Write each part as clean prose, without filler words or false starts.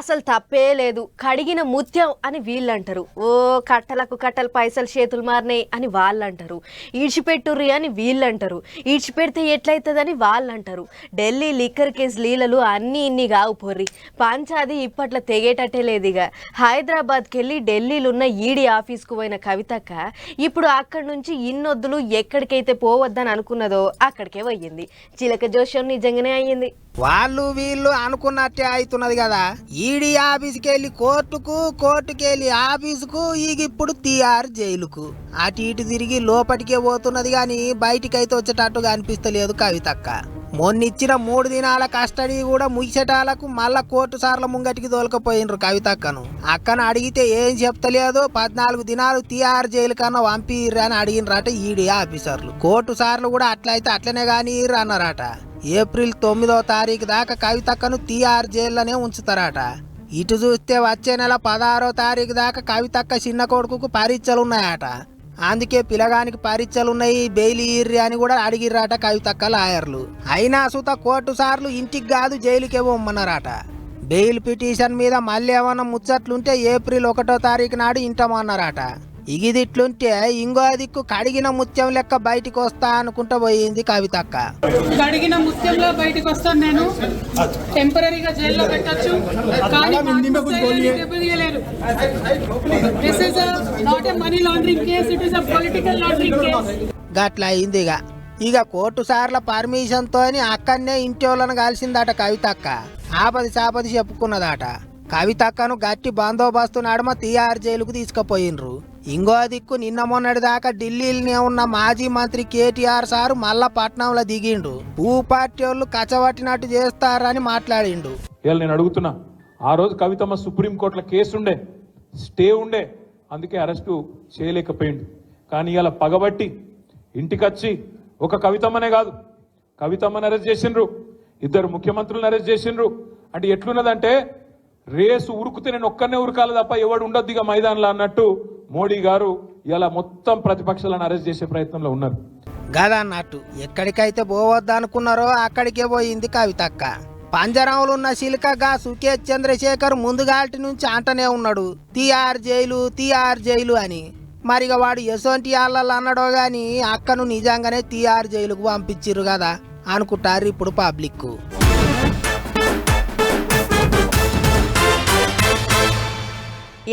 అసలు తప్పే లేదు, కడిగిన ముత్యం అని వీళ్ళంటారు. ఓ కట్టలకు కట్టలు పైసలు చేతులు మారినాయి అని వాళ్ళంటారు. ఈడ్చిపెట్టుర్రి అని వీళ్ళంటారు. ఈడ్చిపెడితే ఎట్లయితుందని వాళ్ళంటారు. ఢిల్లీ లిక్కర్ కేసు లీలలు అన్నీ ఇన్ని కావు పొర్రి. పంచాది ఇప్పట్లో తెగేటట్టే లేదు. ఇక హైదరాబాద్కి వెళ్ళి ఢిల్లీలో ఉన్న ఈడీ ఆఫీస్కు పోయిన కవితక్క ఇప్పుడు అక్కడి నుంచి ఇన్నొద్దులు ఎక్కడికైతే పోవద్దని అనుకున్నదో అక్కడికే పోయింది. చిలక జోష్యం నిజంగానే అయ్యింది. వాళ్ళు వీళ్ళు అనుకున్నట్టే అవుతున్నది కదా. ఈడీ ఆఫీస్కి వెళ్ళి కోర్టుకి వెళ్ళి ఆఫీసుకు ఇప్పుడు తీఆర్ జైలుకు అటు ఇటు తిరిగి లోపటికే పోతున్నది గాని బయటికైతే వచ్చేటట్టుగా అనిపిస్తలేదు కవితక్క. మొన్నిచ్చిన 3 దినాల కస్టడీ కూడా ముగిసేటాలకు మళ్ళా కోర్టు సార్ల ముంగటికి తోలుకపోయినరు కవితక్కను. అక్కను అడిగితే ఏం చెప్తలేదు. 14 దినాలు తీఆర్ జైలు కన్నా పంపిర్రు అని అడిగినరట ఈడీ ఆఫీసర్లు. కోర్టు సార్లు కూడా అట్లయితే అట్లనే కానీ అన్నారట. ఏప్రిల్ 9వ తారీఖు దాకా కవితక్కను తీఆర్ జైల్లోనే ఉంచుతారట. ఇటు చూస్తే వచ్చే నెల 16వ తారీఖు దాకా కవితక్క చిన్న కొడుకుకు పరీక్షలున్నాయట. అందుకే పిల్లగానికి పరీక్షలున్నాయి, బెయిల్ ఇర్రి అని కూడా అడిగిర్రట కవితక్క లాయర్లు. అయినా సుత కోర్టు సార్లు ఇంటికి కాదు జైలుకే పోమ్మన్నారట. బెయిల్ పిటిషన్ మీద మళ్ళీ ఏమన్నా ముచ్చట్లుంటే ఏప్రిల్ 1వ తారీఖు నాడు ఇంటమన్నారట. ఇగిదిట్లుంటే ఇంకో దిక్కు కడిగిన ముత్యం లెక్క బయటికి వస్తా అనుకుంటా పోయింది కవితక్క. కడిగిన ముత్యంలో బయటికి వస్తాను, నేను టెంపరీగా జైల్లో పెట్టచ్చు, కానీ దెబ్బతీయలేరు. This is not a money laundering case, it is a political laundering case. గట్లా అయింది. ఇక కోర్టు సార్ల పర్మిషన్ తోని అక్కడనే ఇంటోళ్ళను కలిసిందట కవితక్క. ఆపది సాపది చెప్పుకున్నదట. కవితక్కను గట్టి బందోబస్తు నడుమ తీఆర్ జైలుకు తీసుకుపోయినరు. ఇంకో దిక్కు నిన్న మొన్నటి దాకా ఢిల్లీలోనే ఉన్న మాజీ మంత్రి కేటీఆర్ సారు మళ్ళా పట్నంలో దిగిండు. పార్టీ వాళ్ళు కచబట్టినట్టు చేస్తారని మాట్లాడిండు. నేను అడుగుతున్నా, ఆ రోజు కవితమ్మ సుప్రీంకోర్టులో కేసు ఉండే, స్టే ఉండే, అందుకే అరెస్టు చేయలేకపోయిండు. కానీ ఇలా పగబట్టి ఇంటికొచ్చి ఒక కవితమ్మనే కాదు, కవితమ్మని అరెస్ట్ చేసిండ్రు, 2 ముఖ్యమంత్రులను అరెస్ట్ చేసిండ్రు. అంటే ఎట్లున్నదంటే రేసు ఉరుకుతే నేను ఒక్కనే ఉరకాలి తప్ప ఎవడు ఉండొద్దు ఇక మైదానంలో అన్నట్టు మోడీ గారు ఇలా మొత్తం ప్రతిపక్షాలను అరెస్ట్ చేసే ప్రయత్నంలో ఉన్నారు. గదన్నట్టు ఎక్కడికైతే పోవద్దనుకున్నారో అక్కడికే పోయింది కవితక్క. పంజరంలో ఉన్న శిల్కగా సుకేత్ చంద్రశేఖర్ ముందుగాల్టి నుంచి అంటనే ఉన్నాడు తీఆర్ జైలు అని. మరిగా వాడు ఎసోంటి ఆళ్ళల్లో అన్నాడో గాని అక్కను నిజంగానే తీఆర్ జైలుకు పంపించిర్రు కదా అనుకుంటారు ఇప్పుడు పబ్లిక్.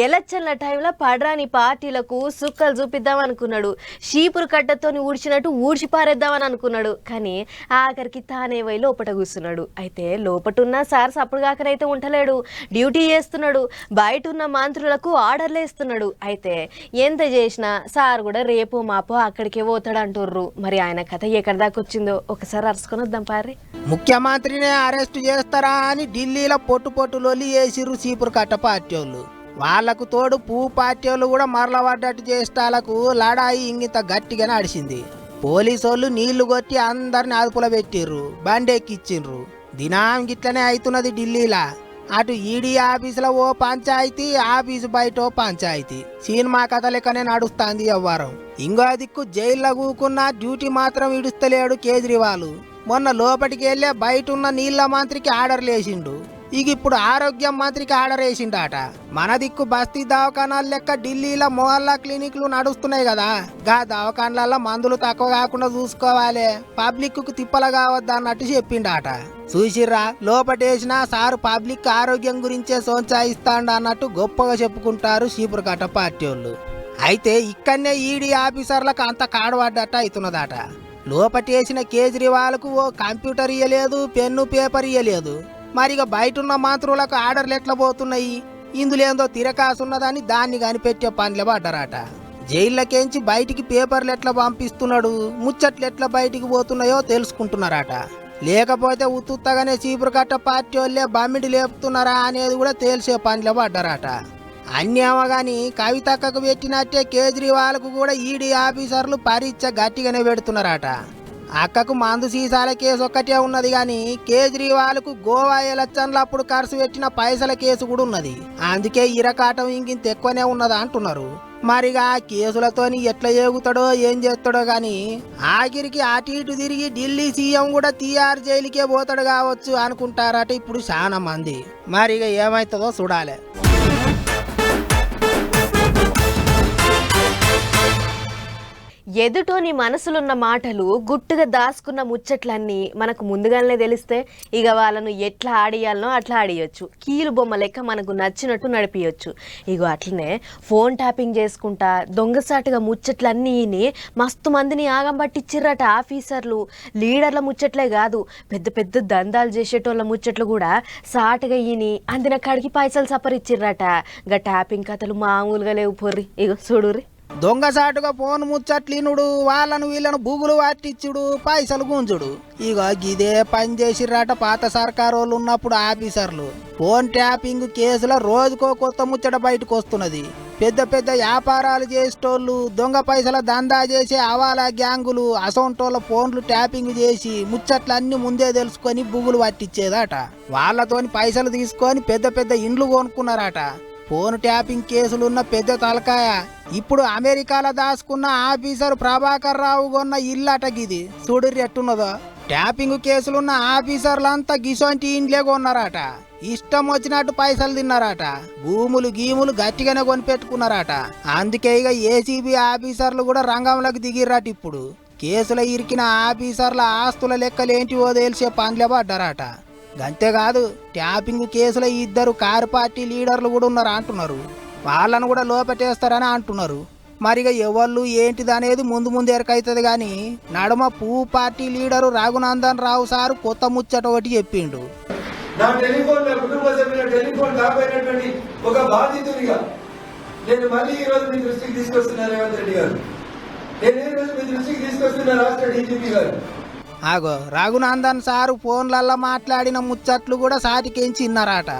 ఎలక్షన్ల టైంలో పడరాని పార్టీలకు సుక్కలు చూపిద్దాం అనుకున్నాడు. షీపురు కట్టతో ఊడ్చినట్టు ఊడ్చి పారేద్దామని అనుకున్నాడు. కానీ ఆఖరికి తానే పోయి లోపట కూర్చున్నాడు. అయితే లోపటున్న సార్ సప్పుడుగాకనైతే ఉంటలేడు, డ్యూటీ చేస్తున్నాడు. బయట ఉన్న మంత్రులకు ఆర్డర్లు ఇస్తున్నాడు. అయితే ఎంత చేసినా సార్ కూడా రేపో మాపో అక్కడికే పోతాడు అంటుర్రు. మరి ఆయన కథ ఎక్కడి దాకా వచ్చిందో ఒకసారి అరుచుకొని వద్దాం పారి. ముఖ్యమంత్రినే అరెస్ట్ చేస్తారా అని ఢిల్లీలో పొట్టు లొల్లి చేసిర్రు షీపురు కట్ట పార్టీ వాళ్ళు. వాళ్లకు తోడు పార్టీ వాళ్ళు కూడా మరలబడ్డట్టు చేసేటాలకు లడాయి ఇంగిత గట్టిగానే అడిచింది. పోలీసోళ్ళు నీళ్లు కొట్టి అందరిని అదుపులో పెట్టిర్రు, బండెక్కిచ్చిండ్రు. దినాం గిట్లనే అవుతున్నది ఢిల్లీలా. అటు ఈడీ ఆఫీసులో ఓ పంచాయతీ, ఆఫీసు బయట ఓ పంచాయతీ. సినిమా కథ లెక్కనే నడుస్తాంది వ్యవహారం. ఇంకో దిక్కు జైల్లో కూకున్న డ్యూటీ మాత్రం ఇడుస్తలేడు కేజ్రీవాల్. మొన్న లోపలికి వెళ్ళే బయట ఉన్న నీళ్ల మంత్రికి ఆర్డర్లు వేసిండు. ఇప్పుడు ఆరోగ్యం మంత్రికి ఆర్డర్ వేసిండట. మన దిక్కు బస్తీ దవాఖానాలు లెక్క ఢిల్లీలో మొహల్లా క్లినిక్లు నడుస్తున్నాయి కదా, గా దవాఖానాలలో మందులు తక్కువ కాకుండా చూసుకోవాలి, పబ్లిక్ కు తిప్పల కావద్దు అన్నట్టు చెప్పిండట. చూసిర్రా, లోపటేసినా సారు పబ్లిక్ ఆరోగ్యం గురించే సోంచాయిస్తాండ అన్నట్టు గొప్పగా చెప్పుకుంటారు షీపురు కట్ట పార్టీ వాళ్ళు. అయితే ఇక్కడనే ఈడీ ఆఫీసర్లకు అంత కాడబడ్డట్టు అవుతున్నదట. లోపటేసిన కేజ్రీవాల్కు ఓ కంప్యూటర్ ఇయ్యలేదు, పెన్ను పేపర్ ఇయ్యలేదు. మరిగా బయటున్న మంత్రులకు ఆర్డర్లు ఎట్లా పోతున్నాయి, ఇందులో ఏందో తిరకాసున్నదని దాన్ని కనిపెట్టే పనులు పడ్డారట. జైళ్ళకేంచి బయటికి పేపర్లు ఎట్లా పంపిస్తున్నాడు, ముచ్చట్లు ఎట్లా బయటికి పోతున్నాయో తెలుసుకుంటున్నారట. లేకపోతే ఉత్తుత్తగానే షీపురు కట్ట పార్టీ వాళ్ళే బమ్మిడి లేపుతున్నారా అనేది కూడా తేల్చే పనులు పడ్డారట. అన్నేమో గాని కవితక్కకు పెట్టినట్టే కేజ్రీవాల్కు కూడా ఈడీ ఆఫీసర్లు పరీక్ష గట్టిగానే పెడుతున్నారట. అక్కకు మందు సీసాల కేసు ఒక్కటే ఉన్నది గాని కేజ్రీవాల్కు గోవా ఎలక్షన్లప్పుడు ఖర్చు పెట్టిన పైసల కేసు కూడా ఉన్నది. అందుకే ఇరకాటం ఇంకింత ఎక్కువనే ఉన్నదా అంటున్నారు. మరిగా ఆ కేసులతోని ఎట్లా ఏగుతాడో ఏం చేస్తాడో గాని ఆఖరికి అటు ఇటు తిరిగి ఢిల్లీ సీఎం కూడా తీఆర్ జైలుకే పోతాడు కావచ్చు అనుకుంటారట ఇప్పుడు చాలా మంది. మరిగా ఏమైతుందో చూడాలి. ఎదుటోని మనసులున్న మాటలు గుట్టుగా దాచుకున్న ముచ్చట్లన్నీ మనకు ముందుగానే తెలిస్తే ఇక వాళ్ళను ఎట్లా ఆడియాలనో అట్లా ఆడియొచ్చు. కీలు బొమ్మ లెక్క మనకు నచ్చినట్టు నడిపియొచ్చు. ఇగో అట్లనే ఫోన్ ట్యాపింగ్ చేసుకుంటా దొంగసాటుగా ముచ్చట్లన్నీ మస్తు మందిని ఆగం పట్టించిర్రట ఆఫీసర్లు. లీడర్ల ముచ్చట్లే కాదు, పెద్ద పెద్ద దందాలు చేసేటోళ్ళ ముచ్చట్లు కూడా సాటుగా ఈని అందిన కాడికి పైసలు సపరిచ్చిర్రట. గా ట్యాపింగ్ కథలు మామూలుగా లేవు పొర్రి. ఇగో చూడుర్రి. దొంగసాటుగా ఫోన్ ముచ్చట్లినుడు, వాళ్ళను వీళ్ళను బూగులు పట్టించుడు, పైసలు గుంజుడు. ఇక ఇదే పని చేసిర్రాట పాత సర్కారు వాళ్ళు ఉన్నప్పుడు ఆఫీసర్లు. ఫోన్ ట్యాపింగ్ కేసులో రోజుకో కొత్త ముచ్చట బయటకు వస్తున్నది. పెద్ద పెద్ద వ్యాపారాలు చేసేటోళ్ళు, దొంగ పైసల దందా చేసే అవాలా గ్యాంగులు అసొంటోళ్ళ ఫోన్లు ట్యాపింగ్ చేసి ముచ్చట్లన్నీ ముందే తెలుసుకొని బుగులు పట్టించేదట. వాళ్ళతోని పైసలు తీసుకొని పెద్ద పెద్ద ఇండ్లు కొనుక్కున్నారట. ఫోన్ ట్యాపింగ్ కేసులున్న పెద్ద తలకాయ ఇప్పుడు అమెరికాలో దాచుకున్న ఆఫీసర్ ప్రభాకర్ రావు కొన్న ఇల్లట గిది. చూడుర్రి ఎట్టున్నదో. ట్యాపింగ్ కేసులున్న ఆఫీసర్లంతా గిసొంటి ఇండ్లే కొన్నారట. ఇష్టం వచ్చినట్టు పైసలు తిన్నారట. భూములు గీములు గట్టిగానే కొనిపెట్టుకున్నారట. అందుకే ఇక ఏసీబీ ఆఫీసర్లు కూడా రంగంలోకి దిగిర్రట. ఇప్పుడు కేసులో ఇరికిన ఆఫీసర్ల ఆస్తుల లెక్కలేంటివో తెలిసే పనులే పడ్డారట. అంతేకాదు ట్యాపింగ్ కేసులో 2 కారు పార్టీ లీడర్లు కూడా ఉన్నారు అంటున్నారు. వాళ్ళను కూడా లోపటేస్తారని అంటున్నారు. మరిగా ఎవళ్ళు ఏంటిది అనేది ముందు ఎరకైతుంది కానీ నడుమ పువ్వు party leader Raghunandan Rao sir కొత్త ముచ్చట ఒకటి చెప్పిండు. నా టెలిఫోన్ నా కుటుంబ సభ్యుల టెలిఫోన్ కాపాడినటువంటి ఒక బాధితుడిగా నేను మళ్ళీ ఈ రోజు మీ దృష్టికి తీసుకొస్తున్నా రేవంత్ రెడ్డి గారు. నేను ఈ రోజు మీ దృష్టికి తీసుకొస్తున్నా రాష్ట్ర డీజీపీ గారు. ఆగో రఘునందన్ సారు ఫోన్లల్లో మాట్లాడిన ముచ్చట్లు కూడా సాటికెంచి ఇన్నారట.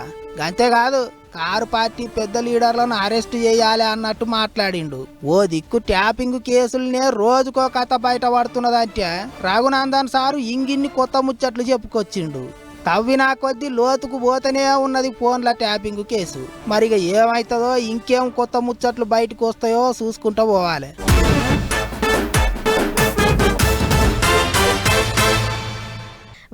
అంతేకాదు కారు పార్టీ పెద్ద లీడర్లను అరెస్ట్ చేయాలి అన్నట్టు మాట్లాడిండు. ఓ దిక్కు ట్యాపింగ్ కేసులనే రోజుకో కథ బయట పడుతున్నదంటే రఘునందన్ సారు ఇంగిన్ని కొత్త ముచ్చట్లు చెప్పుకొచ్చిండు. తవ్వినా కొద్దీ లోతుకు పోతూనే ఉన్నది ఫోన్ల ట్యాపింగ్ కేసు. మరిగా ఏమవుతుందో ఇంకేం కొత్త ముచ్చట్లు బయటకు వస్తాయో చూసుకుంటూ పోవాలి.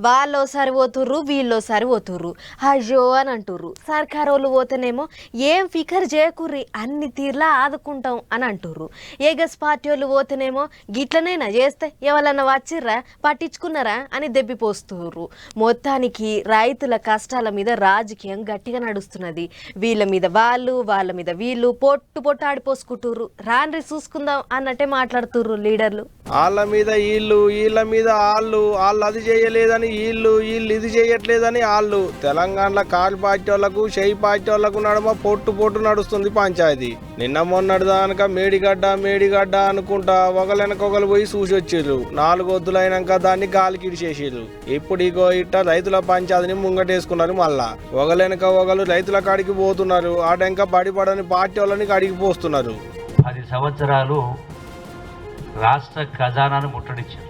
వాళ్ళు సరిపోతుర్రు వీళ్ళు సరిపోతుర్రు అయ్యో అని అంటుర్రు. సర్కారు వాళ్ళు పోతేనేమో ఏం ఫికర్ చేయకుర్రి అన్ని తీర్లా ఆదుకుంటాం అని అంటుర్రు. ఏగస్ పార్టీ వాళ్ళు పోతేనేమో గిట్లనైనా చేస్తే ఎవరన్నా వచ్చిర్రా పట్టించుకున్నారా అని దెబ్బిపోస్తుర్రు. మొత్తానికి రైతుల కష్టాల మీద రాజకీయం గట్టిగా నడుస్తున్నది. వీళ్ళ మీద వాళ్ళు వాళ్ళ మీద వీళ్ళు పొట్టు ఆడిపోసుకుంటుర్రు. రాన్రి చూసుకుందాం అన్నట్టే మాట్లాడుతుర్రు లీడర్లు. వాళ్ళ మీద వీళ్ళు వీళ్ళ మీద వాళ్ళు అది చేయలేదని వీళ్ళు ఇది చేయట్లేదని వాళ్ళు. తెలంగాణలో కాలు పార్టీ వాళ్ళకు షై పార్టీ వాళ్ళకు నడుమ పొట్టు నడుస్తుంది పంచాయతీ. నిన్న మొన్నటి దానక మేడిగడ్డ అనుకుంటా ఒకలెనకొకలు పోయి చూసి వచ్చారు. 4 వద్దులైనాక దాన్ని గాలికి ఇడిచేసారు. ఇప్పుడు ఇగో ఇట్ట రైతుల పంచాయతీని ముంగటేసుకున్నారు. మళ్ళా ఒకలెనక ఒకరు రైతుల కాడికి పోతున్నారు. ఆటంక బడిపడని పార్టీ వాళ్ళని కాడికి పోస్తున్నారు. 10 సంవత్సరాలు రాష్ట్ర ఖజానాను ముట్టడించారు.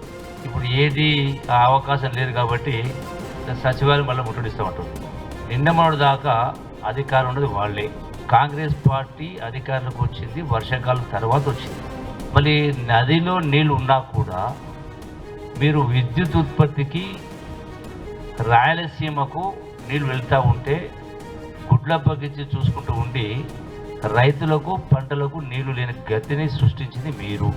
ఇప్పుడు ఏది ఆ అవకాశం లేదు కాబట్టి సచివాలయం మళ్ళీ ముట్టడిస్తామంటారు. నిన్న మొన్నటి దాకా అధికారం ఉన్నది వాళ్ళే. కాంగ్రెస్ పార్టీ అధికారంలోకి వచ్చింది వర్షాకాలం తర్వాత వచ్చింది. మళ్ళీ నదిలో నీళ్ళు ఉన్నా కూడా మీరు విద్యుత్ ఉత్పత్తికి రాయలసీమకు నీళ్ళు వెళ్తూ ఉంటే గుడ్ల బగ్గించి చూసుకుంటూ ఉండి రైతులకు పంటలకు నీళ్లు లేని గతిని సృష్టించింది మీరు.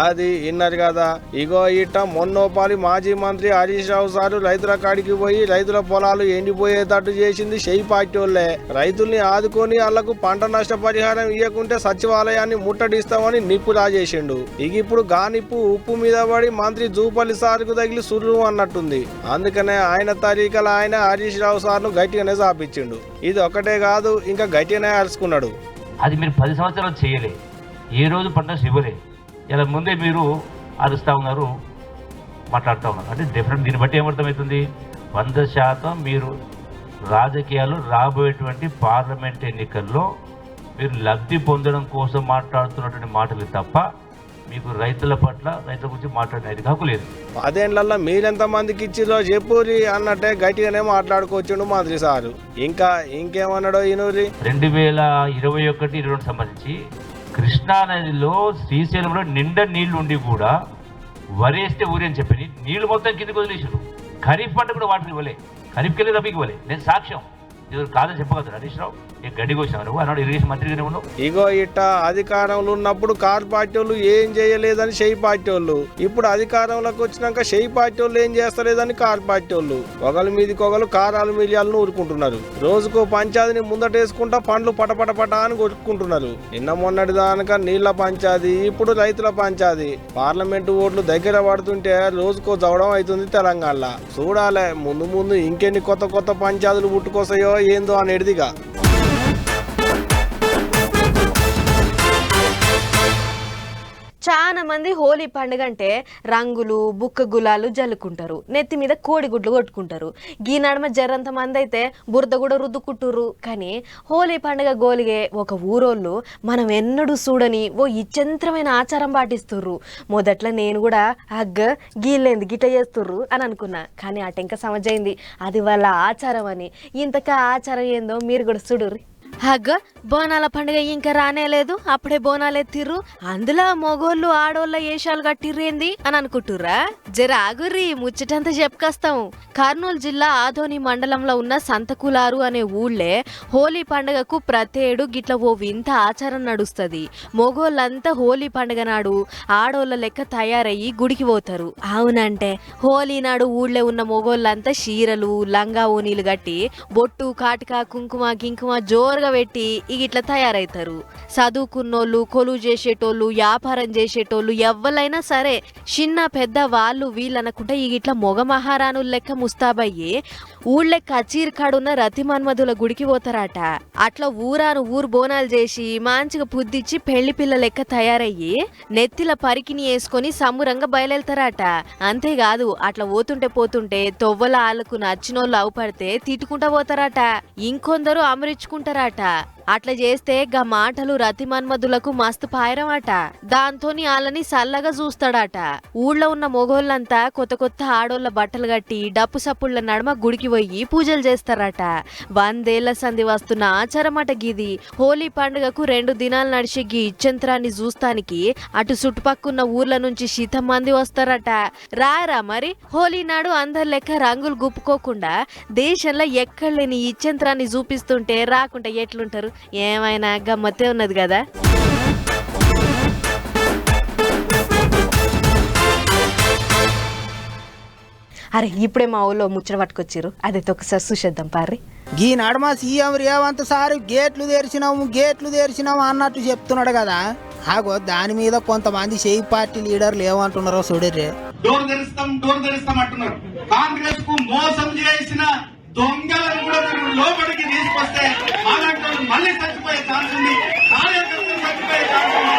అది విన్నారు కదా. ఇగో ఇట్ట మొన్నోపాలి మాజీ మంత్రి హరీష్ రావు సారు రైతుల కాడికి పోయి రైతుల పొలాలు ఎండిపోయేటట్టు చేసింది షై పార్టీ వాళ్ళే. రైతుల్ని ఆదుకొని వాళ్లకు పంట నష్టపరిహారం ఇవ్వకుంటే సచివాలయాన్ని ముట్టడిస్తామని నిప్పు రాజేసిండు. ఇక ఇప్పుడు గానిప్పు ఉప్పు మీద పడి మంత్రి జూపల్లి సార్కు తగిలి సుర్రు అన్నట్టుంది. అందుకనే ఆయన తరీకల ఆయన హరీష్ రావు సార్ను గట్టిగానే చాపించిండు. ఇది ఒకటే కాదు ఇంకా గట్టిగానే అరుచుకున్నాడు. అది మీరు 10 సంవత్సరాలు చేయలే, ఏ రోజు పంట ఇవ్వలే. ఇలా ముందే మీరు అరుస్తూ ఉన్నారు, మాట్లాడుతూ ఉన్నారు. అంటే డెఫినెట్ దీన్ని బట్టి ఏమర్థమవుతుంది, 100% మీరు రాజకీయాలు రాబోయేటువంటి పార్లమెంట్ ఎన్నికల్లో మీరు లబ్ధి పొందడం కోసం మాట్లాడుతున్నటువంటి మాటలు తప్ప మీకు రైతుల పట్ల రైతుల గురించి మాట్లాడేది కాకులేదు. 10 ఏళ్లలో మీరెంత మందికి ఇచ్చిరో చెప్పురి అన్నట్టే గట్టిగానే మాట్లాడుకోవచ్చుండు మంత్రి సారు. ఇంకేమన్నాడో ఈనూరి. 2021-22 సంబంధించి కృష్ణా నదిలో శ్రీశైలంలో నిండా నీళ్లు ఉండి కూడా వరేస్తే ఊరి అని చెప్పి నీళ్లు మొత్తం కిందకి వదిలేసారు. ఖరీఫ్ పంట కూడా వాటర్ ఇవ్వలే, ఖరీఫ్కి వెళ్ళి రబీకి ఇవ్వలే. నేను సాక్ష్యం, ఇది కాదని చెప్పగలరు హరీష్ రావు. గడ్డి కోసావు నువ్వు అన్నాడు ఇరిగేషన్ మంత్రిగానే ఉన్నావు. ఇగో ఇట్ట అధికారంలో ఉన్నప్పుడు కారు పార్టీ వాళ్ళు ఏం చేయలేదని షెయి పార్టీ వాళ్ళు, ఇప్పుడు అధికారంలోకి వచ్చినాక షెయి పార్టీ వాళ్ళు ఏం చేస్తలేదని కారు పార్టీ వాళ్ళు ఒకరి మీదకి ఒకరు కారాలు మిలియాలను ఊరుకుంటున్నారు. రోజుకో పంచాయతీని ముందటేసుకుంటా పండ్లు పటపటపట అని కొట్టుకుంటున్నారు. నిన్న మొన్నటి దానిక నీళ్ల పంచాయతీ, ఇప్పుడు రైతుల పంచాయతీ. పార్లమెంటు ఓట్లు దగ్గర పడుతుంటే రోజుకో జవడం అవుతుంది తెలంగాణలో. చూడాలే ముందు ముందు ఇంకెన్ని కొత్త కొత్త పంచాయతీలు పుట్టుకొస్తాయో ఏందో అనేదిగా. చాలా మంది హోలీ పండుగ అంటే రంగులు బుక్క గులాలు జల్లుకుంటారు, నెత్తి మీద కోడిగుడ్లు కొట్టుకుంటారు. గీ నడుమ జరంత మంది అయితే బురద కూడా రుద్దుకుంటుర్రు. కానీ హోలీ పండుగ గోలిగే ఒక ఊరోళ్ళు మనం ఎన్నడూ చూడని ఓ ఇచ్చంత్రమైన ఆచారం పాటిస్తుర్రు. మొదట్లో నేను కూడా అగ్గ గీళ్ళేంది గిట్ట చేస్తుర్రు అని అనుకున్నా, కానీ అటెంక సమజైంది అది వాళ్ళ ఆచారం అని. ఇంతకా ఆచారం ఏందో మీరు కూడా చూడుర్రి. హగ్గ బోనాల పండుగ ఇంకా రానేలేదు, అప్పుడే బోనాలు ఎత్తిర్రు, అందులో మొగోళ్ళు ఆడోళ్ళ ఏషాలు కట్టిర్రేంది అని అనుకుంటుర్రా? జర ఆగుర్రి, ముచ్చటంతా చెప్పుకొస్తాం. కర్నూలు జిల్లా ఆదోని మండలంలో ఉన్న సంతకులారు అనే ఊళ్ళే హోలీ పండుగకు ప్రతేడు గిట్ల ఓ వింత ఆచారం నడుస్తుంది. మొగోళ్ళంతా హోలీ పండుగ నాడు ఆడోళ్ళ లెక్క తయారయ్యి గుడికి పోతారు. అవునంటే హోలీ నాడు ఊళ్ళో ఉన్న మొగోళ్ళంతా చీరలు లంగా ఓనీలు కట్టి బొట్టు కాటిక కుంకుమ గింకుమ జోరుగా పెట్టి ఇట్లా తయారైతారు. చదువుకున్నోళ్ళు, కొలువు చేసేటోళ్ళు, వ్యాపారం చేసేటోళ్ళు ఎవ్వలైనా సరే చిన్న పెద్ద వాళ్ళు వీళ్ళనకుండా ఇట్లా మొగ మహారాణుల లెక్క ముస్తాబయ్యి ఊళ్ళే కచీర్ కాడున్న రతి మన్మధుల గుడికి పోతారట. అట్లా ఊరు బోనాలు చేసి మంచిగా పుద్దిచ్చి పెళ్లి పిల్ల లెక్క తయారయ్యి నెత్తిల పరికిని వేసుకొని సమురంగా బయలుదేరతారట. అంతేకాదు అట్లా పోతుంటే తొవ్వల ఆళ్ళకు నచ్చినోళ్ళు అవుపడితే తిట్టుకుంటా పోతారట. ఇంకొందరు అమరించుకుంటారట. అట్లా చేస్తే గా మాటలు రతి మన్మధులకు మస్తు పాయరమట. దాంతోని వాళ్ళని సల్లగా చూస్తాడట. ఊళ్ళో ఉన్న మొగోళ్ళంతా కొత్త కొత్త ఆడోళ్ళ బట్టలు కట్టి డప్పు సప్పుళ్ళ నడమ గుడికి పోయి పూజలు చేస్తారట. 100 ఏళ్ల సంధి వస్తున్న ఆచారమట గిది. హోలీ పండుగకు 2 దినాలు నడిచే గీ ఇచ్చంత్రాన్ని చూస్తానికి అటు చుట్టుపక్కల ఊర్ల నుంచి శీతం మంది వస్తారట. రారా మరి హోలీ నాడు అందరి లెక్క రంగులు గుప్పుకోకుండా దేశంలో ఎక్కడ లేని ఇచ్చంత్రాన్ని చూపిస్తుంటే రాకుండా ఎట్లుంటారు? ఏమైనా గమ్మత్తే ఉన్నది కదా. అరే ఇప్పుడే మా ఊళ్ళో ముచ్చట పట్టుకొచ్చారు, అదైతే ఒకసారి చూసేద్దాం పార్రి. ఈ నడుమ సీఎం రేవంత్ సారు గేట్లు తెరిచినాము అన్నట్టు చెప్తున్నాడు కదా. ఆగో దాని మీద కొంతమంది షెయి పార్టీ లీడర్లు ఏమంటున్నారో చూడరే. డోర్ తెరుస్తాం అంటున్నారు. కాంగ్రెస్ కు మోసం చేసిన దొంగలను కూడా మీరు లోపలికి తీసుకొస్తే అలాంటి మళ్ళీ చచ్చిపోయే ఛాన్స్ ఉంది, కార్యకర్తలు చచ్చిపోయే ఛాన్స్ ఉంది.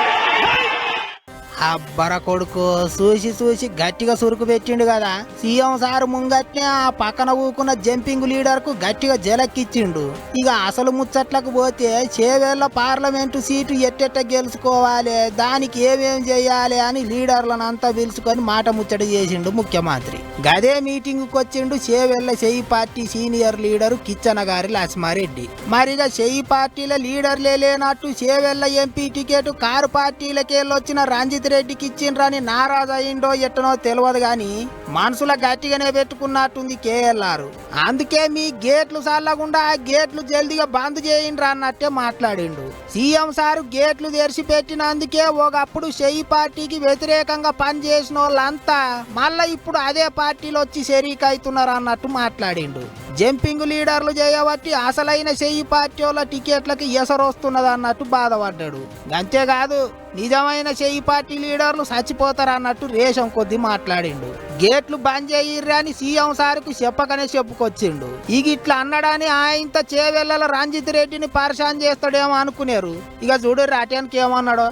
అబ్బర కొడుకు చూసి గట్టిగా సురుకు పెట్టిండు కదా. సీఎం సారు ముంగట్నే ఆ పక్కన ఊకున్న జంపింగ్ లీడర్ కు గట్టిగా జలక్కిచ్చిండు. ఇక అసలు ముచ్చట్లకు పోతే చేవేళ్ల పార్లమెంటు సీటు ఎట్టెట్ట గెలుచుకోవాలి, దానికి ఏమేం చెయ్యాలి అని లీడర్లను అంతా పిలుచుకొని మాట ముచ్చట చేసిండు ముఖ్యమంత్రి. గదే మీటింగ్ కు వచ్చిండు చేవేళ్ల షెయి party senior leader Kichannagari Lakshma Reddy. మరిగా షెయి పార్టీల లీడర్లే లేనట్టు చేవేళ్ల ఎంపీ టికెట్ కారు పార్టీలకెళ్ళొచ్చిన రంజిత్ రెడ్డికి ఇచ్చిండ్రని నారాజు అయిండో ఎట్టనో తెలియదు గాని మనసుల గట్టిగానే పెట్టుకున్నట్టుంది కేఎల్ఆర్. అందుకే మీ గేట్లు చల్లకుండా ఆ గేట్లు జల్దిగా బంద్ చేయండ్రా అన్నట్టే మాట్లాడిండు. సీఎం సారు గేట్లు తెరిచి పెట్టినందుకే ఒకప్పుడు షెయి పార్టీకి వ్యతిరేకంగా పనిచేసిన వాళ్ళంతా మళ్ళా ఇప్పుడు అదే పార్టీలో వచ్చి షరీక్ అవుతున్నారు అన్నట్టు మాట్లాడిండు. జంపింగ్ లీడర్లు చేయబట్టి అసలైన షెయి పార్టీ వాళ్ళ టికెట్లకి ఎసరొస్తున్నది అన్నట్టు బాధపడ్డాడు. అంతేకాదు నిజమైన షెయి పార్టీ లీడర్లు చచ్చిపోతారు అన్నట్టు రేషం కొద్ది మాట్లాడిండు. గేట్లు బంద్ చేయిర్రి అని సీఎం సార్కు చెప్పకనే చెప్పుకొచ్చిండు. ఇక ఇట్లా అన్నడాని ఆయనతో చేవెళ్ళ రంజిత్ రెడ్డిని పరిశాన్ చేస్తాడేమో అనుకునేరు. ఇక చూడు రాటానికి ఏమన్నాడో.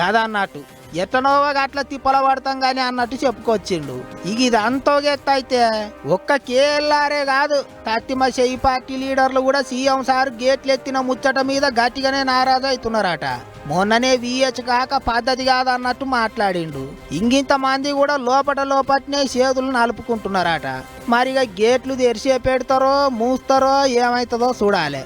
గదా అన్నట్టు ఎట్టనోవా అట్లా తిప్పల పడతాం గాని అన్నట్టు చెప్పుకొచ్చిండు. ఇక ఇది అంతోగెత్త అయితే ఒక్క కేఎల్ఆరే కాదు తత్తిమ షెయి పార్టీ లీడర్లు కూడా సీఎం సార్ గేట్లు ఎత్తిన ముచ్చట మీద గట్టిగానే నారాజు అవుతున్నారట. మొన్ననే వీహెచ్ కాక పద్ధతి కాదన్నట్టు మాట్లాడిండు. ఇంగింత మంది కూడా లోపటనే చేతులు నలుపుకుంటున్నారట. మరిగా గేట్లు తెరిచే పెడతారో మూస్తారో ఏమవుతుందో చూడాలి.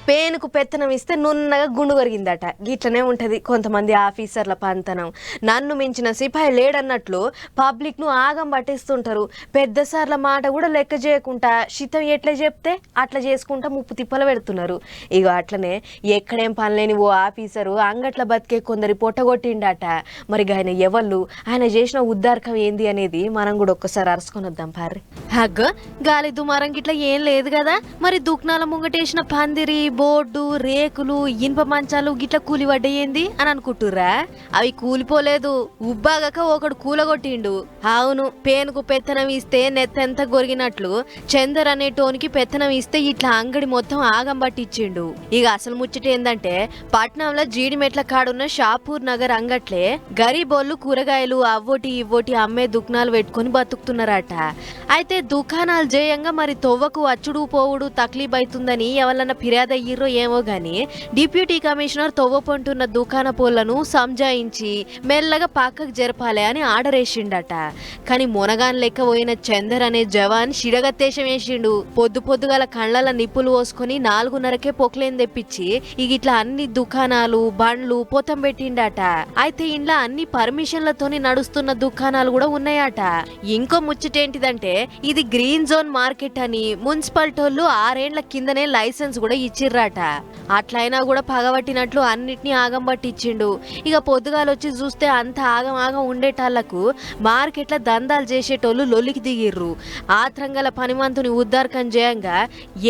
పేనుకు పెత్తనం ఇస్తే నున్నగా గుండు కరిగిందట. గిట్లనే ఉంటుంది కొంతమంది ఆఫీసర్ల పంతనం. నన్ను మించిన సిపాయి లేడన్నట్లు పబ్లిక్ను ఆగం పట్టిస్తుంటారు. పెద్ద సార్ల మాట కూడా లెక్క చేయకుండా శితం ఎట్లా చెప్తే అట్లా చేసుకుంటా ముప్పు తిప్పలు పెడుతున్నారు. ఇక అట్లనే ఎక్కడేం పనిలేని ఓ ఆఫీసరు అంగట్ల బతికే కొందరి పొట్టగొట్టిండట. మరి ఆయన ఎవళ్ళు, ఆయన చేసిన ఉద్దారకం ఏంది అనేది మనం కూడా ఒక్కసారి అరుసుకొని వద్దాం పార్రి. హగ్గ గాలి దుమారం గిట్లా ఏం లేదు కదా. మరి దుక్నాల ముంగటేసిన పందిరి, బోర్డు, రేకులు, ఇనుప మంచాలు గిట్ల కూలిపడ్డయింది అని అనుకుంటుర్రా? అవి కూలిపోలేదు, ఉబ్బాగక ఒకడు కూలగొట్టిండు. అవును, పేనుకు పెత్తనం ఇస్తే నెత్తెంత గొరిగినట్లు చందర్ అనే టోనికి పెత్తనం ఇస్తే ఇట్లా అంగడి మొత్తం ఆగం పట్టించిండు. ఇక అసలు ముచ్చట ఏందంటే పట్నంలో జీడిమెట్ల కాడున్న షాపూర్ నగర్ అంగట్లే గరీబోళ్ళు కూరగాయలు అవ్వోటి ఇవ్వోటి అమ్మే దుకాణాలు పెట్టుకుని బతుకుతున్నారట. అయితే దుకాణాలు జయంగా మరి తొవ్వకు అచ్చుడు పోవుడు తక్లీఫ్ అవుతుందని ఎవరన్నా ఫిర్యాదు అయ్యిర్రో ఏమో గాని డిప్యూటీ కమిషనర్ తొవ్వపంటున్న దుకాణ పోళ్లను సంజాయించి మెల్లగా పక్కకు జరపాలి అని ఆర్డర్ వేసిండట. కానీ మొనగాన్ లెక్క పోయిన చందర్ అనే జవాన్ షిడగత్తేశం వేసిండు. పొద్దుగల కళ్ళల నిప్పులు పోసుకొని 4:30కే పొక్లేని తెప్పించి ఇక ఇట్లా అన్ని దుకాణాలు బండ్లు పొతం పెట్టిండట. అయితే ఇంట్లో అన్ని పర్మిషన్లతోని నడుస్తున్న దుకాణాలు కూడా ఉన్నాయట. ఇంకో ముచ్చటేంటిదంటే ఇది గ్రీన్ జోన్ మార్కెట్ అని మున్సిపాలిటోళ్ళు 6 ఏళ్ల కిందనే లైసెన్స్ కూడా ఇచ్చిర్రాట. అట్లయినా కూడా పగబట్టినట్లు అన్నిటినీ ఆగం పట్టించిండు. ఇక పొద్దుగాలొచ్చి చూస్తే అంత ఆగం ఉండేటాళ్లకు మార్కెట్ల దందాలు చేసేటోళ్ళు లొల్లికి దిగిర్రు. ఆత్రంగల పనిమంతుని ఉద్దారకం చేయంగా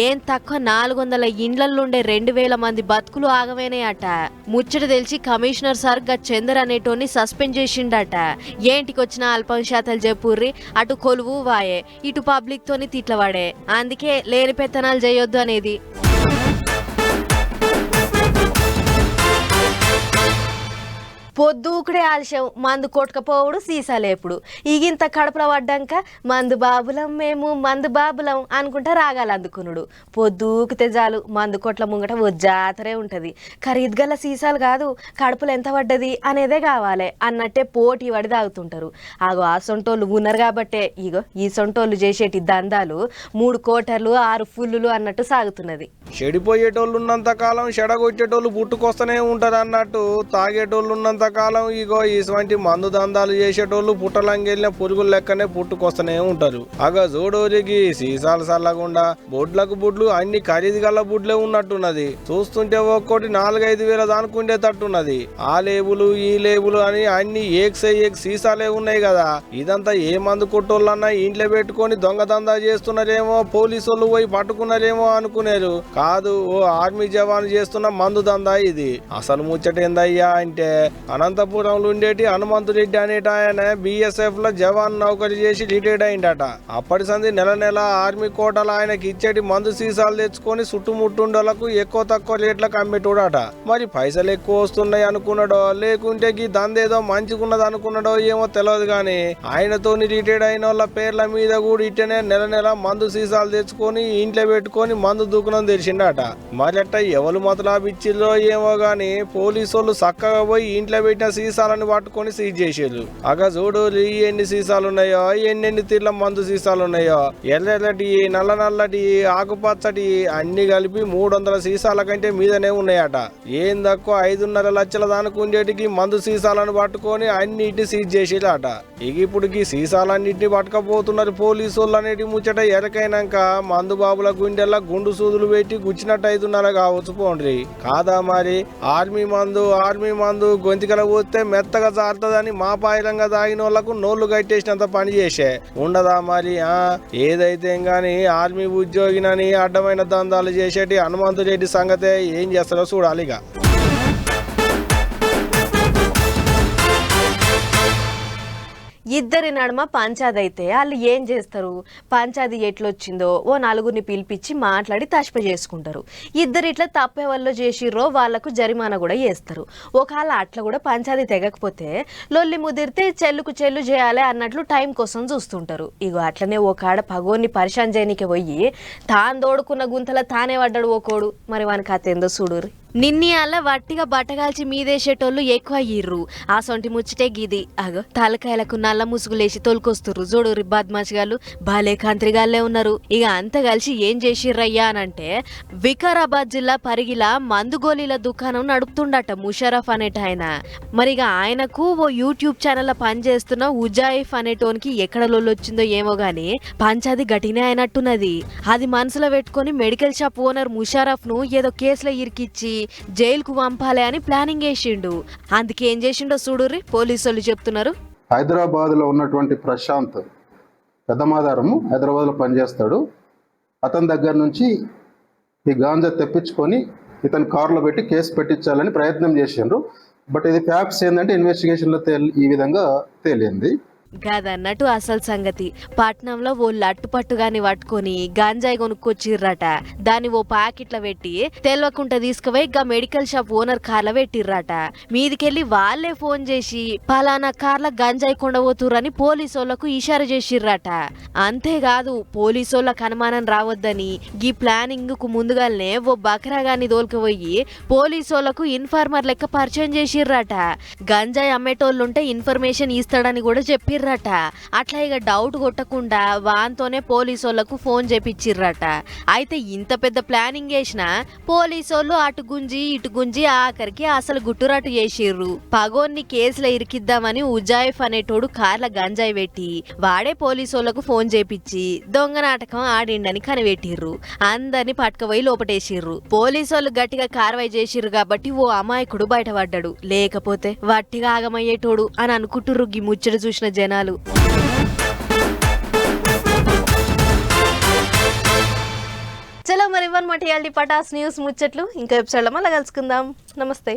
ఏం తక్కువ 400 ఇండ్లలుండే 2000 మంది బతుకులు ఆగమైనాయట. ముచ్చట తెలిసి కమిషనర్ సార్ గా చందర్ అనేటోని సస్పెండ్ చేసిండట. ఏంటికొచ్చిన అల్పం శాతాలు చెప్పుర్రి, అటు కొలువు వాయే, ఇటు పబ్లిక్ తోని తిట్లవాడే. అందుకే లేని పెత్తనాలు చేయొద్దు అనేది. పొద్దుకుడే ఆలస్యం, మందు కొట్టుకపోవుడు, సీసాలేపుడు. ఈగింత కడుపులో పడ్డాక మందు బాబులం మేము మందు బాబులం అనుకుంటా రాగాలు అందుకునుడు. పొద్దుకితే చాలు మందు కొట్ల ముంగట ఓ జాతరే ఉంటుంది. ఖరీదుగల సీసాలు కాదు, కడుపులు ఎంత పడ్డది అనేదే కావాలి అన్నట్టే పోటీ పడి తాగుతుంటారు. ఆగో ఆ సొంటోళ్ళు ఉన్నారు కాబట్టే ఇగో ఈ సొంటోళ్ళు చేసేటి దందాలు 3 కోటర్లు 6 ఫుల్లులు అన్నట్టు సాగుతున్నది. చెడిపోయేటోళ్ళు ఉన్నంత కాలం చెడగొచ్చేటోళ్ళు పుట్టుకొస్తూనే ఉంటారు అన్నట్టు తాగేటోళ్ళు ఉన్నంత కాలం ఇగో ఇటువంటి మందు దందాలు చేసేటోళ్ళు పుట్టలంగెళ్ళిన పురుగుల లెక్కనే పుట్టుకొస్తూనే ఉంటారు. అగ జోడోరికి సీసాలు సల్లగుండా బొడ్లకు బుడ్లు అన్ని ఖరీదు గల బుడ్లే ఉన్నట్టున్నది. చూస్తుంటే ఒక్కోటి 4-5 వేల దానుకుండే తట్టున్నది. ఆ లేబులు ఈ లేబులు అని అన్ని ఏక్ సీసాలే ఉన్నాయి కదా. ఇదంతా ఏ మందు కొట్టోళ్ళన్నా ఇంట్లో పెట్టుకొని దొంగ దందా చేస్తున్నారేమో, పోలీసు వాళ్ళు పోయి పట్టుకున్నారేమో అనుకునేరు. కాదు, ఓ ఆర్మీ జవాన్ చేస్తున్న మందు దందా ఇది. అసలు ముచ్చటేందయ్యా అంటే అనంతపురంలో ఉండేటి హనుమంతురెడ్డి అనేట ఆయన BSF లో జవాన్ నౌకరీ చేసి రిటైర్డ్ అయిందట. అప్పటి సంది నెల ఆర్మీ కోటలు ఆయనకి ఇచ్చేటి మందు సీసాలు తెచ్చుకొని చుట్టుముట్టుండోళ్లకు ఎక్కువ తక్కువ రేట్లకు అమ్మేటోడట. మరి పైసలు ఎక్కువ వస్తున్నాయి అనుకున్నాడో లేకుంటే ఈ దందేదో మంచిగున్నది అనుకున్నాడో ఏమో తెలియదు గాని ఆయనతోని రిటైర్డ్ అయిన వాళ్ళ పేర్ల మీద కూడా ఇట్టనే నెల మందు సీసాలు తెచ్చుకొని ఇంట్లో పెట్టుకొని మందు దుకాణం తెరిచిండట. మరి అట్ట ఎవరు మతలాబిచ్చిల్లో ఏమో గాని పోలీసు వాళ్ళు చక్కగా పోయి ఇంట్లో పెట్టిన సీసాలను పట్టుకొని సీజ్ చేసేరు. అగ చూడు ఎన్ని సీసాలు ఉన్నాయో, ఎన్నెన్ని తీర్ల మందు సీసాలు ఉన్నాయో, ఎర్రటి నల్లటి ఆకుపచ్చటి అన్ని కలిపి 300 సీసాల కంటే మీదనే ఉన్నాయట. ఏం తక్కువ 5.5 లక్షల దానికి ఉండేటికి మందు సీసాలను పట్టుకొని అన్నిటిని సీజ్ చేసేలాట. ఇక ఇప్పుడుకి సీసాలన్నింటినీ పట్టుకపోతున్నారు పోలీసు వాళ్ళు అనేటి ముచ్చట ఎరకైనాక మందు బాబుల గుండెల్లా గుండు సూదులు పెట్టి గుచ్చినట్టు 5.5 కావచ్చు పోండ్రి. కాదా మరి ఆర్మీ మందు గొంతికల పోతే మెత్తగా జారుతుందని మా పాయిలంగా తాగిన వాళ్ళకు నోళ్లు కట్టేసినంత పని చేసే ఉండదా మరి. ఏదైతే గాని ఆర్మీ ఉద్యోగినని అడ్డమైన దందాలు చేసేటి హనుమంతురెడ్డి సంగతే ఏం చేస్తారో చూడాలిగా. ఇద్దరి నడుమ పంచాది అయితే వాళ్ళు ఏం చేస్తారు, పంచాది ఎట్లొచ్చిందో ఓ నలుగురిని పిలిపించి మాట్లాడి తష్ప చేసుకుంటారు. ఇద్దరు ఇట్లా తప్పే వల్ల చేసిర్రో వాళ్ళకు జరిమానా కూడా చేస్తారు. ఒకవేళ అట్లా కూడా పంచాది తెగకపోతే లొల్లి ముదిరితే చెల్లుకు చెల్లు చేయాలి అన్నట్లు టైం కోసం చూస్తుంటారు. ఇగో అట్లనే ఒక ఆడ పగోన్ని పరిశాన్ చేయనికి పోయి తాను దోడుకున్న గుంతల తానే పడ్డాడు ఓకోడు. మరి వానికి కథ ఏందో చూడుర్రి. నిన్ని అలా వట్టిగా బట్టగాల్చి మీదేసేటోళ్ళు ఎక్కువ అయ్యిర్రు. ఆ సొంటి ముచ్చటే గిది. అగో తలకాయలకు నల్ల ముసుగులేసి తోలుకొస్తుర్రు చూడు బద్మాషిగాళ్ళు, బాలే కంత్రిగాళ్ళే ఉన్నారు. ఇక అంత కలిసి ఏం చేసిర్రయ్యా అనంటే వికారాబాద్ జిల్లా పరిగిలా మందుగోళీల దుకాణం నడుపుతుండట ముషరఫ్ అనేట ఆయన. మరిగ ఆయనకు ఓ యూట్యూబ్ ఛానల్ పనిచేస్తున్న ఉజాయిఫ్ అనేటోనికి ఎక్కడ లొల్లొచ్చిందో ఏమో గాని పంచాది గట్టినే అయినట్టున్నది. అది మనసులో పెట్టుకుని మెడికల్ షాప్ ఓనర్ ముషరఫ్ ను ఏదో కేసులో ఇరికిచ్చి జైలుకు పంపాలి అని ప్లానింగ్ వేసిండు. అందుకే ఏం చేసిండో చూడుర్రి పోలీసు వాళ్ళు చెప్తున్నారు. హైదరాబాద్ లో ఉన్నటువంటి ప్రశాంత్ పెద్దమాదారము హైదరాబాద్ లో పనిచేస్తాడు. అతని దగ్గర నుంచి ఈ గాంజా తెప్పించుకొని ఇతని కారులో పెట్టి కేసు పెట్టించాలని ప్రయత్నం చేసిండ్రు. బట్ ఇది ఫ్యాక్ట్స్ ఏంటంటే ఇన్వెస్టిగేషన్ లో ఈ విధంగా తేలింది. గదన్నట్టు అసలు సంగతి. పట్నంలో ఓ లట్టుపట్టుగాని పట్టుకొని గంజాయి కొనుక్కొచ్చిర్రట. దాన్ని ఓ ప్యాకెట్ల పెట్టి తెలవకుండా తీసుకుపోయి గా మెడికల్ షాప్ ఓనర్ కార్ల పెట్టిర్రట. మీదికెళ్ళి వాళ్లే ఫోన్ చేసి పలానా కార్ల గంజాయి కొండబోతుర్రని పోలీసోళ్లకు ఇషారా చేసిర్రట. అంతేకాదు పోలీసోళ్లకు అనుమానం రావద్దని గీ ప్లానింగ్ కు ముందుగానే ఓ బకరాగాన్ని దోలుకుపోయి పోలీసోళ్లకు ఇన్ఫార్మర్ లెక్క పరిచయం చేసిర్రట. గంజాయి అమ్మేటోళ్ళుంటే ఇన్ఫర్మేషన్ ఇస్తాడని కూడా చెప్పిర్రట. అట్లా ఇక డౌట్ కొట్టకుండా వాంతోనే పోలీసోళ్లకు ఫోన్ చేపిచ్చిర్రట. అయితే ఇంత పెద్ద ప్లానింగ్ వేసినా పోలీసోళ్ళు అటు గుంజి ఇటు గుంజి ఆఖరికి అసలు గుట్టురాటు చేసిర్రు. పగోన్ని కేసులో ఇరికిద్దామని ఉజాయిఫ్ అనేటోడు కార్ల గంజాయి పెట్టి వాడే పోలీసోళ్లకు ఫోన్ చేపిచ్చి దొంగ నాటకం ఆడిండని కనిపెట్టిర్రు. అందరిని పట్టుకుపోయి లోపటేసిర్రు. పోలీసోళ్ళు గట్టిగా కార్వాయి చేసిర్రు కాబట్టి ఓ అమాయకుడు బయటపడ్డాడు. లేకపోతే వట్టిగా ఆగమయ్యేటోడు అని అనుకుంటుర్రు గీ ముచ్చట చూసిన జనాలు. చలో మరి ఇవన్నమాట ఇయాల్టి పటాస్ న్యూస్ ముచ్చట్లు. ఇంకా ఎపిసోడ్లో మళ్ళీ కలుసుకుందాం. నమస్తే.